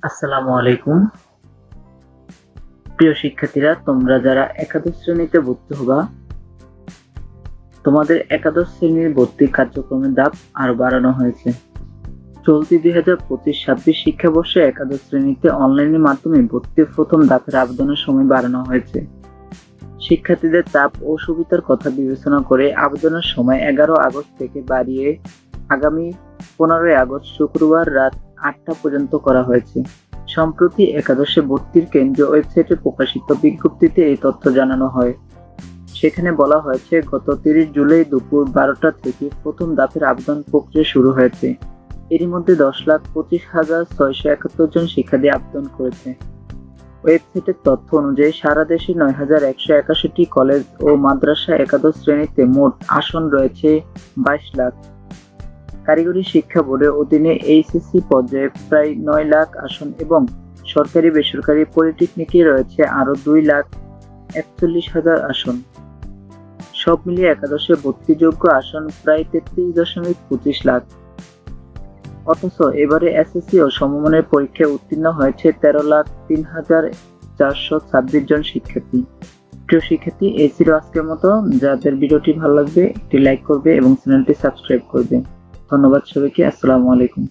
আসসালামু আলাইকুম। প্রিয় শিক্ষার্থীরা, তোমরা যারা একাদশ শ্রেণীতে ভর্তি হবা, তোমাদের একাদশ শ্রেণীর ভর্তি কার্যক্রমের ধাপ আরো বাড়ানো হয়েছে। চলতি 2025-26 শিক্ষাবর্ষে একাদশ শ্রেণীতে অনলাইনের মাধ্যমে ভর্তির প্রথম ধাপের আবেদনের সময় বাড়ানো হয়েছে। শিক্ষার্থীদের চাপ ও সুবিধার কথা বিবেচনা করে আবেদনের সময় 11 আগস্ট থেকে বাড়িয়ে আগামী 15 আগস্ট শুক্রবার রাত 8টা পর্যন্ত করা হয়েছে। সম্প্রতি একাদশে ভর্তির কেন্দ্রীয় ওয়েবসাইটে প্রকাশিত বিজ্ঞপ্তিতে এই তথ্য জানানো হয়। সেখানে বলা হয়েছে, গত 30 জুলাই দুপুর 12টা থেকে প্রথম ধাপের আবেদন প্রক্রিয়া শুরু হয়েছে। এরই মধ্যে 10,25,671 জন শিক্ষার্থী আবেদন করেছে। ওয়েবসাইটের তথ্য অনুযায়ী সারা দেশে 9,161 কলেজ ও মাদ্রাসা একাদশ শ্রেণীতে মোট আসন রয়েছে 22 লাখ। কারিগরি শিক্ষা বোর্ডের অধীনে এইচএসসি পর্যায়ে প্রায় 9 লাখ আসন এবং সরকারি বেসরকারি পলিটেকনিকে রয়েছে আরো 2,41,000 আসন। সব মিলিয়ে একাদশে ভর্তিযোগ্য আসন প্রায় 33.25 লাখ। অথচ এবারে এসএসসি ও সমমানের পরীক্ষায় উত্তীর্ণ হয়েছে 13,03,426 জন শিক্ষার্থী। প্রিয় শিক্ষার্থী, এই ছিল আজকের মতো। যাদের ভিডিওটি ভালো লাগবে একটি লাইক করবে এবং চ্যানেলটি সাবস্ক্রাইব করবে। ধন্যবাদ সবাইকে। আসসালামু আলাইকুম।